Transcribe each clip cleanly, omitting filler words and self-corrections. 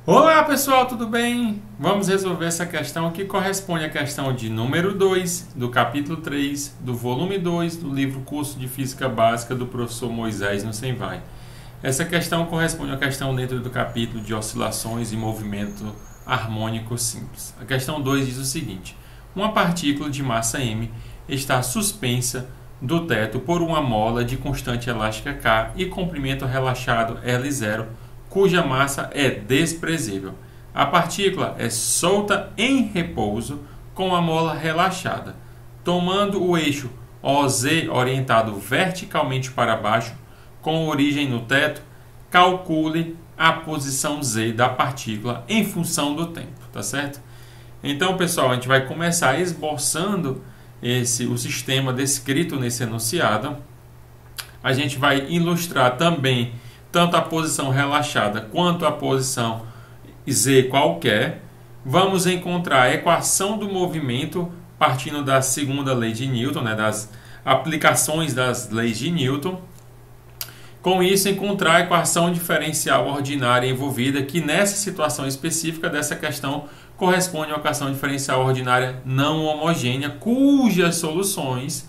Olá pessoal, tudo bem? Vamos resolver essa questão que corresponde à questão de número 2 do capítulo 3 do volume 2 do livro Curso de Física Básica do professor Moisés no Senvai. Essa questão corresponde à questão dentro do capítulo de oscilações e movimento harmônico simples. A questão 2 diz o seguinte: uma partícula de massa m está suspensa do teto por uma mola de constante elástica K e comprimento relaxado L0, cuja massa é desprezível. A partícula é solta em repouso com a mola relaxada. Tomando o eixo OZ orientado verticalmente para baixo, com origem no teto, calcule a posição Z da partícula em função do tempo, tá certo? Então, pessoal, a gente vai começar esboçando o sistema descrito nesse enunciado. A gente vai ilustrar também tanto a posição relaxada quanto a posição Z qualquer. Vamos encontrar a equação do movimento partindo da segunda lei de Newton, das aplicações das leis de Newton. Com isso, encontrar a equação diferencial ordinária envolvida, que nessa situação específica dessa questão corresponde à equação diferencial ordinária não homogênea, cujas soluções,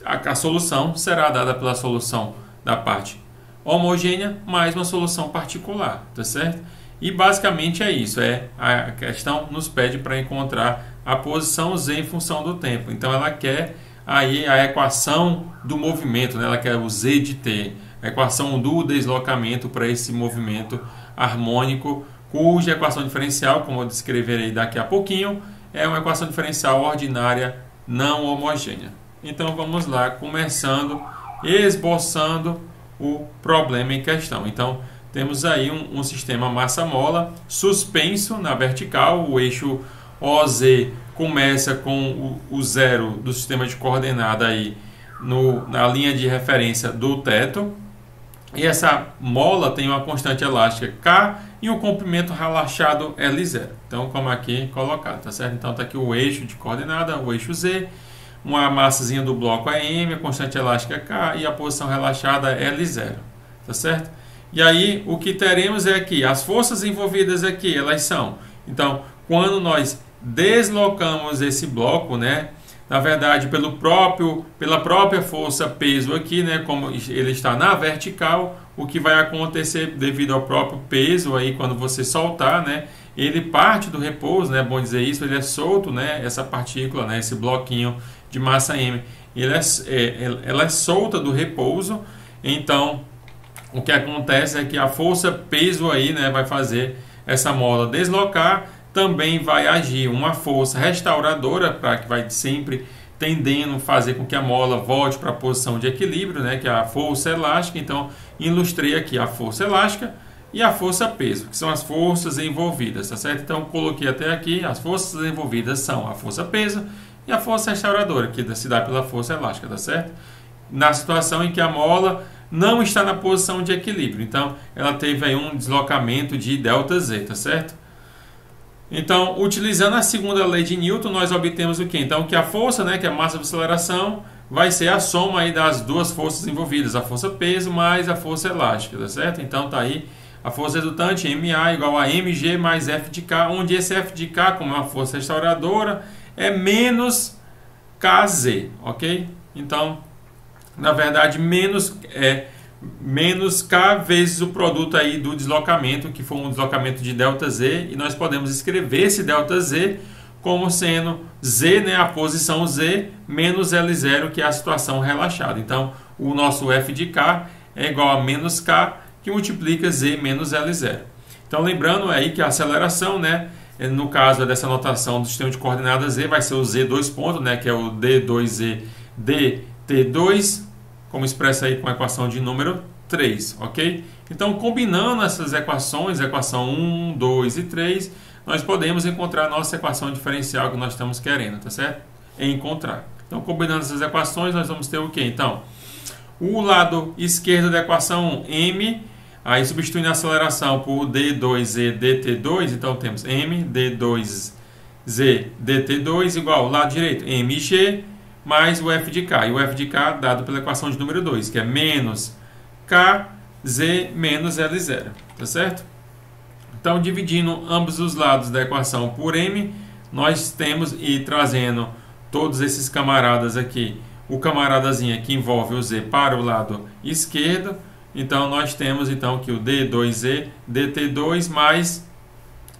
a solução será dada pela solução da parte homogênea mais uma solução particular, tá certo? E basicamente é isso, a questão nos pede para encontrar a posição Z em função do tempo. Então ela quer aí a equação do movimento, ela quer o Z de T, a equação do deslocamento para esse movimento harmônico, cuja equação diferencial, como eu descreverei daqui a pouquinho, é uma equação diferencial ordinária não homogênea. Então vamos lá, começando, esboçando o problema em questão. Então temos aí um sistema massa-mola suspenso na vertical. O eixo OZ começa com o zero do sistema de coordenada aí na linha de referência do teto. E essa mola tem uma constante elástica K e um comprimento relaxado L0. Então, como aqui colocado, tá certo? Então, está aqui o eixo de coordenada, o eixo Z, uma massazinha do bloco é M, a constante elástica K e a posição relaxada é L0, tá certo? E aí, o que teremos é que as forças envolvidas aqui, elas são... Então, quando nós deslocamos esse bloco, na verdade, pela própria força peso aqui, como ele está na vertical, o que vai acontecer devido ao próprio peso aí quando você soltar, ele parte do repouso, é bom dizer isso, ele é solto, essa partícula, esse bloquinho de massa m, ela é solta do repouso. Então, o que acontece é que a força peso aí, vai fazer essa mola deslocar. Também vai agir uma força restauradora, para que vai sempre tendendo a fazer com que a mola volte para a posição de equilíbrio, que é a força elástica. Então, ilustrei aqui a força elástica e a força peso, que são as forças envolvidas, tá certo? Então, coloquei até aqui, as forças envolvidas são a força peso e a força restauradora, que se dá pela força elástica, tá certo? Na situação em que a mola não está na posição de equilíbrio, então, ela teve aí um deslocamento de ΔZ, tá certo? Então, utilizando a segunda lei de Newton, nós obtemos o quê? Então, que a força, que é a massa de aceleração, vai ser a soma aí das duas forças envolvidas, a força peso mais a força elástica, tá certo? Então, tá aí a força resultante, MA, igual a mg mais F de K, onde esse F de K, como é uma força restauradora, é menos Kz, ok? Então, na verdade, menos K vezes o produto aí do deslocamento, que foi um deslocamento de ΔZ, e nós podemos escrever esse ΔZ como sendo Z, a posição Z, menos L0, que é a situação relaxada. Então, o nosso F de K é igual a menos K, que multiplica Z menos L0. Então, lembrando aí que a aceleração, no caso dessa notação do sistema de coordenadas Z, vai ser o Z dois pontos, que é o D2Z dt2, como expressa aí com a equação de número 3, ok? Então, combinando essas equações, equação 1, 2 e 3, nós podemos encontrar a nossa equação diferencial que nós estamos querendo, tá certo? Encontrar. Então, combinando essas equações, nós vamos ter o quê? Então, o lado esquerdo da equação 1, m, aí substituindo a aceleração por d2z dt2, então temos m d2z dt2 igual ao lado direito, mg, mais o F de K. E o F de K dado pela equação de número 2, que é menos KZ menos L0. Tá certo? Então, dividindo ambos os lados da equação por m, nós temos e trazendo todos esses camaradas aqui, o camaradazinho que envolve o z para o lado esquerdo. Então, nós temos então que o d2z dt2 mais,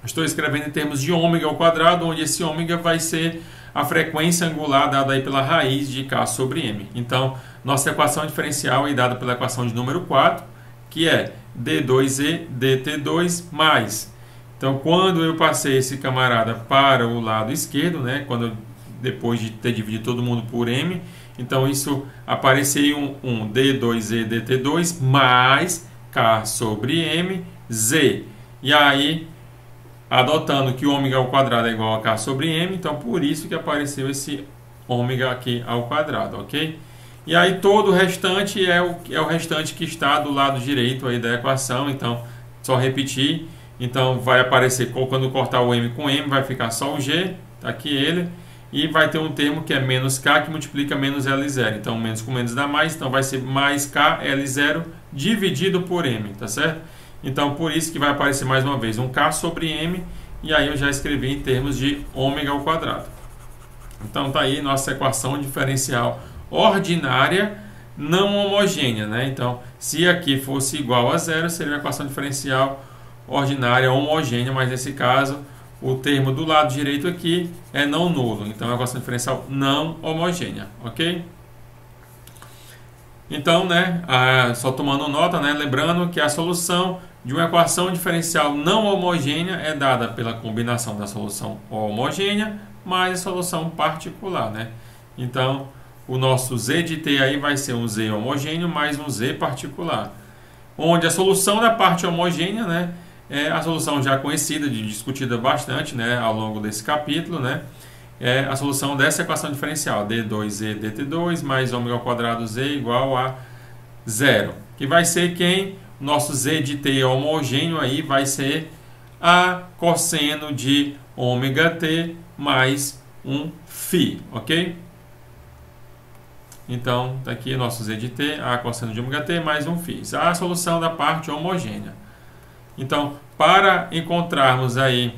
estou escrevendo em termos de ômega ao quadrado, onde esse ômega vai ser a frequência angular dada aí pela raiz de k sobre m. Então, nossa equação diferencial é dada pela equação de número 4, que é d2z dt2 mais. Então, quando eu passei esse camarada para o lado esquerdo, né, depois de ter dividido todo mundo por m, então isso apareceu um d2z dt2 mais k sobre m, z. E aí, adotando que ômega ao quadrado é igual a k sobre m, então por isso que apareceu esse ômega aqui ao quadrado, ok? E aí todo o restante é o restante que está do lado direito aí da equação, então só repetir. Então vai aparecer, quando cortar o m com m, vai ficar só o g, tá aqui ele, e vai ter um termo que é menos k, que multiplica menos L0. Então menos com menos dá mais, então vai ser mais k L0 dividido por m, tá certo? Então por isso que vai aparecer mais uma vez um k sobre m, e aí eu já escrevi em termos de ômega ao quadrado. Então tá aí nossa equação diferencial ordinária não homogênea, né? Então, se aqui fosse igual a zero, seria uma equação diferencial ordinária homogênea, mas nesse caso, o termo do lado direito aqui é não nulo. Então, é uma equação diferencial não homogênea, ok? Então, né, só tomando nota, né, lembrando que a solução de uma equação diferencial não homogênea é dada pela combinação da solução homogênea mais a solução particular, né? Então, o nosso z de t aí vai ser um z homogêneo mais um z particular, onde a solução da parte homogênea, né, é a solução já conhecida, discutida bastante, né, ao longo desse capítulo, né, é a solução dessa equação diferencial, d2z dt2 mais ômega ao quadrado z igual a zero, que vai ser quem? Nosso z de t homogêneo aí vai ser a cosseno de ômega t mais um φ, ok? Então, está aqui nosso z de t, a cosseno de ômega t mais um φ. Isso é a solução da parte homogênea. Então, para encontrarmos aí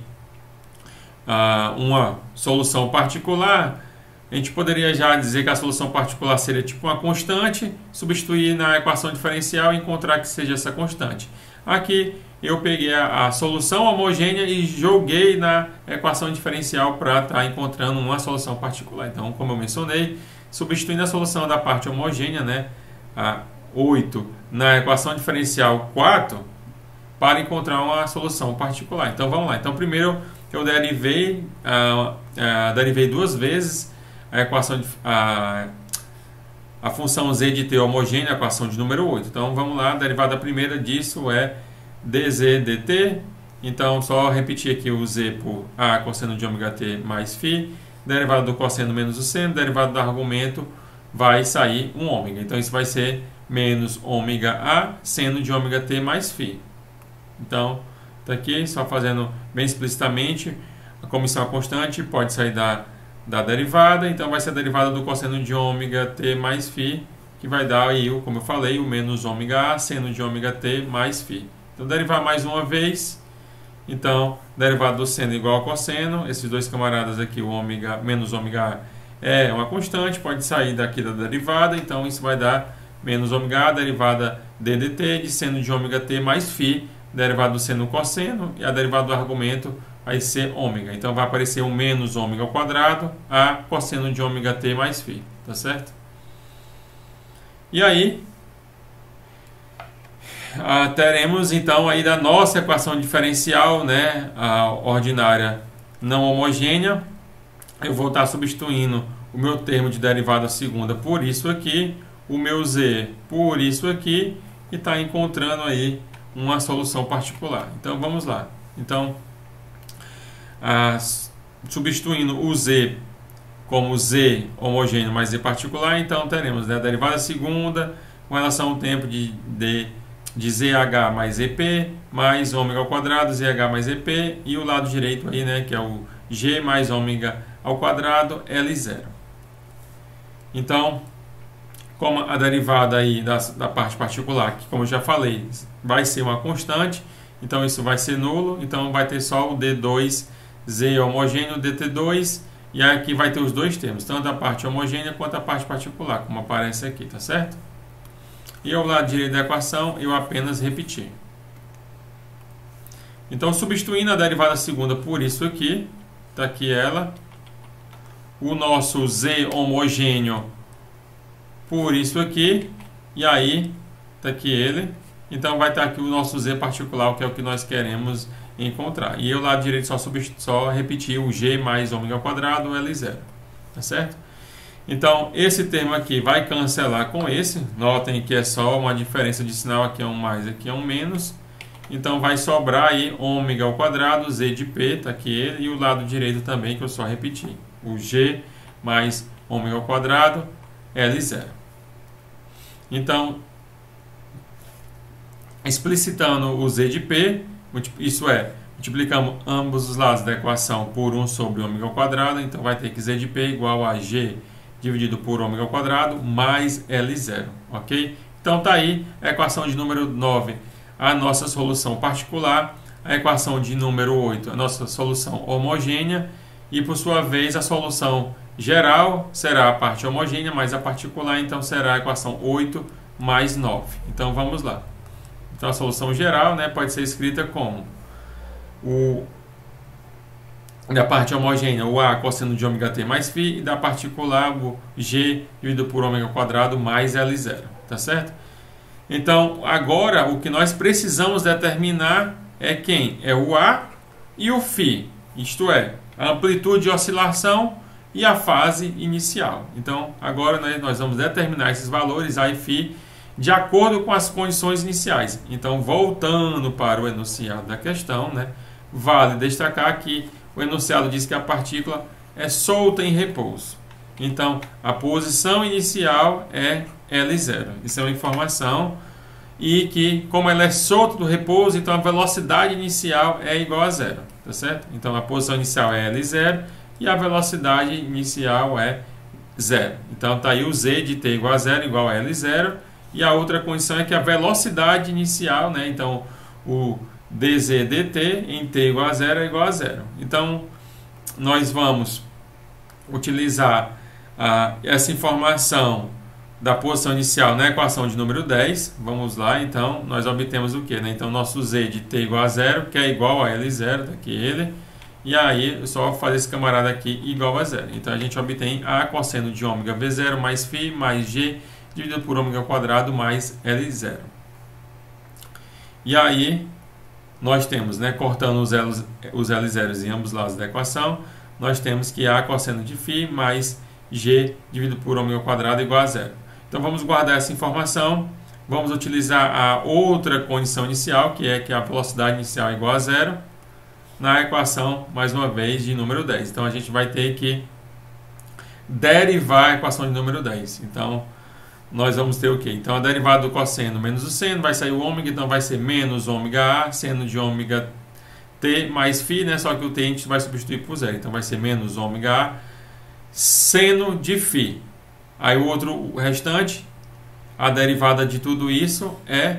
uma solução particular, a gente poderia já dizer que a solução particular seria tipo uma constante, substituir na equação diferencial e encontrar que seja essa constante. Aqui eu peguei a solução homogênea e joguei na equação diferencial para estar encontrando uma solução particular. Então, como eu mencionei, substituindo a solução da parte homogênea, né, a 8, na equação diferencial 4, para encontrar uma solução particular. Então, vamos lá. Então, primeiro eu derivei duas vezes a equação a função z de t homogênea, a equação de número 8. Então, vamos lá. A derivada primeira disso é dz dt. Então, só repetir aqui o z por a cosseno de ômega t mais φ. Derivado do cosseno menos o seno, derivado do argumento vai sair um ômega. Então, isso vai ser menos ômega a seno de ômega t mais φ. Então, está aqui, só fazendo bem explicitamente, como isso é uma constante, pode sair da derivada. Então, vai ser a derivada do cosseno de ômega t mais φ, que vai dar aí, como eu falei, o menos ômega a seno de ômega t mais φ. Então, derivar mais uma vez. Então, derivado do seno igual ao cosseno, esses dois camaradas aqui, o ômega menos ômega a é uma constante, pode sair daqui da derivada, então isso vai dar menos ômega a, derivada d dt de seno de ômega t mais φ, derivado do seno cosseno, e a derivada do argumento vai ser ômega. Então vai aparecer um menos ômega ao quadrado a cosseno de ômega t mais φ, tá certo? E aí, teremos então aí da nossa equação diferencial, né, a ordinária não homogênea. Eu vou estar substituindo o meu termo de derivada segunda por isso aqui, o meu z por isso aqui, e está encontrando aí uma solução particular. Então vamos lá. Então, substituindo o z como z homogêneo mais z particular, então teremos, né, a derivada segunda com relação ao tempo de ZH mais EP mais ômega ao quadrado, ZH mais EP, e o lado direito aí, né, que é o G mais ômega ao quadrado L0. Então, como a derivada aí da parte particular, que como eu já falei, vai ser uma constante, então isso vai ser nulo, então vai ter só o D2Z homogêneo, DT2, e aqui vai ter os dois termos, tanto a parte homogênea quanto a parte particular, como aparece aqui, tá certo? E ao lado direito da equação, eu apenas repeti. Então, substituindo a derivada segunda por isso aqui, está aqui ela, o nosso Z homogêneo por isso aqui, e aí está aqui ele. Então vai estar aqui o nosso Z particular, que é o que nós queremos encontrar. E eu lado direito só repetir o G mais ômega ao quadrado, L0. Tá certo? Então esse termo aqui vai cancelar com esse. Notem que é só uma diferença de sinal, aqui é um mais, aqui é um menos. Então vai sobrar aí ômega ao quadrado, Z de P, tá aqui ele, e o lado direito também, que eu só repeti. O G mais ômega ao quadrado, L0. Então, explicitando o Z de P, isso é, multiplicamos ambos os lados da equação por 1 sobre ômega ao quadrado, então vai ter que Z de P igual a G dividido por ômega ao quadrado mais L0, ok? Então tá aí a equação de número 9, a nossa solução particular, a equação de número 8, a nossa solução homogênea, e por sua vez a solução geral será a parte homogênea mais a particular, então será a equação 8 mais 9. Então vamos lá. Então a solução geral, né, pode ser escrita como da parte homogênea o A cosseno de ômega t mais φ, e da particular o G dividido por ômega ao quadrado mais L0, tá certo? Então agora o que nós precisamos determinar é quem? É o A e o φ, isto é, a amplitude de oscilação e a fase inicial. Então agora nós vamos determinar esses valores A e φ de acordo com as condições iniciais. Então, voltando para o enunciado da questão, né, vale destacar que o enunciado diz que a partícula é solta em repouso. Então, a posição inicial é L0. Isso é uma informação. E que, como ela é solta do repouso, então a velocidade inicial é igual a zero. Tá certo? Então, a posição inicial é L0 e a velocidade inicial é zero. Então, está aí o Z de t igual a zero igual a L0. E a outra condição é que a velocidade inicial, né, então o dz dt em t igual a zero é igual a zero. Então, nós vamos utilizar essa informação da posição inicial na equação de número 10. Vamos lá, então, nós obtemos o quê? Né? Então, nosso z de t igual a zero, que é igual a L0, daqui ele. E aí, é só fazer esse camarada aqui igual a zero. Então, a gente obtém A cosseno de ômega V0 mais φ mais G dividido por ômega ao quadrado mais L0. E aí, nós temos, né, cortando os L0 em ambos lados da equação, nós temos que A cosseno de φ mais G dividido por ômega ao quadrado igual a zero. Então, vamos guardar essa informação. Vamos utilizar a outra condição inicial, que é que a velocidade inicial é igual a zero, na equação, mais uma vez, de número 10. Então, a gente vai ter que derivar a equação de número 10. Então, nós vamos ter o quê? Então, a derivada do cosseno menos o seno, vai sair o ômega, então vai ser menos ômega A, seno de ômega t mais φ, né? Só que o t a gente vai substituir por zero. Então, vai ser menos ômega A, seno de φ. Aí, o restante, a derivada de tudo isso é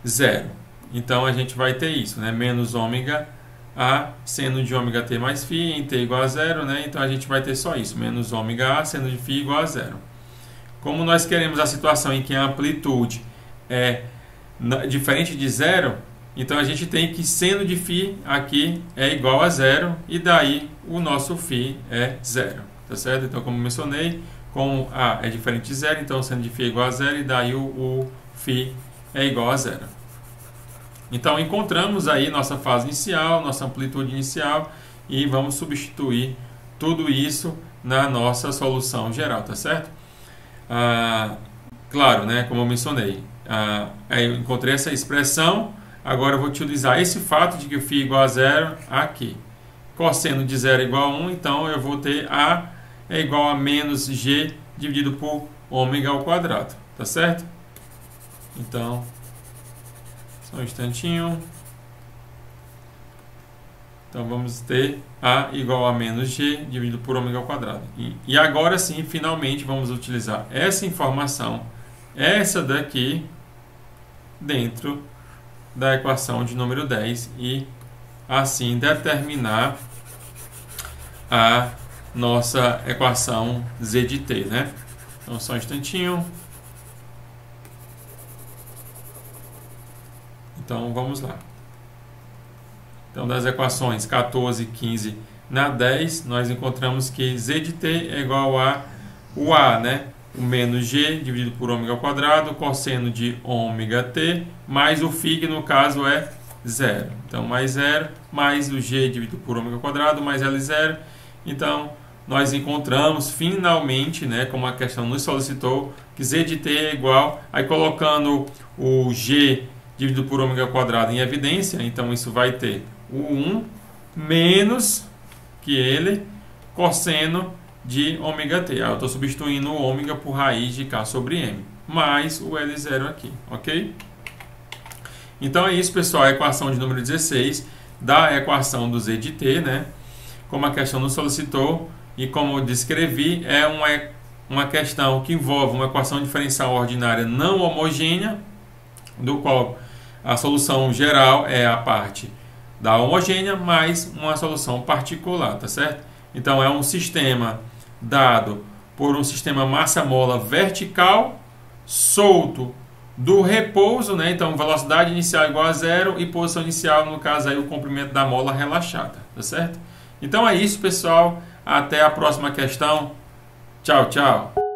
zero. Então, a gente vai ter isso, né? Menos ômega A, seno de ômega t mais φ, em t igual a zero, né? Então, a gente vai ter só isso, menos ômega A, seno de φ igual a zero. Como nós queremos a situação em que a amplitude é diferente de zero, então a gente tem que seno de φ aqui é igual a zero, e daí o nosso φ é zero, tá certo? Então, como mencionei, como A é diferente de zero, então seno de φ é igual a zero, e daí o φ é igual a zero. Então, encontramos aí nossa fase inicial, nossa amplitude inicial, e vamos substituir tudo isso na nossa solução geral, tá certo? Claro, né, como eu mencionei, aí eu encontrei essa expressão, agora eu vou utilizar esse fato de que o φ é igual a zero aqui. Cosseno de zero é igual a 1, então eu vou ter A é igual a menos G dividido por ômega ao quadrado, tá certo? Então, só um instantinho. Então, vamos ter A igual a menos G dividido por ômega ao quadrado. E agora sim, finalmente, vamos utilizar essa informação, essa daqui, dentro da equação de número 10 e assim determinar a nossa equação z de t, né? Então, só um instantinho. Então, vamos lá. Então, das equações 14 e 15 na 10, nós encontramos que z de t é igual a o a, né? O menos g dividido por ômega ao quadrado, cosseno de ômega t, mais o φ, que no caso é 0. Então, mais 0, mais o g dividido por ômega ao quadrado, mais L0. Então, nós encontramos finalmente, né, como a questão nos solicitou, que z de t é igual, aí colocando o g dividido por ômega ao quadrado em evidência, então isso vai ter o 1 menos que ele, cosseno de ômega t. Eu estou substituindo o ômega por raiz de k sobre m, mais o L0 aqui, ok? Então é isso, pessoal, a equação de número 16 da equação do z de t, né? Como a questão nos solicitou e como eu descrevi, é uma questão que envolve uma equação diferencial ordinária não homogênea, do qual a solução geral é a parte da homogênea mais uma solução particular, tá certo? Então é um sistema dado por um sistema massa-mola vertical solto do repouso, né? Então velocidade inicial igual a 0 e posição inicial, no caso aí o comprimento da mola relaxada, tá certo? Então é isso, pessoal, até a próxima questão. Tchau, tchau.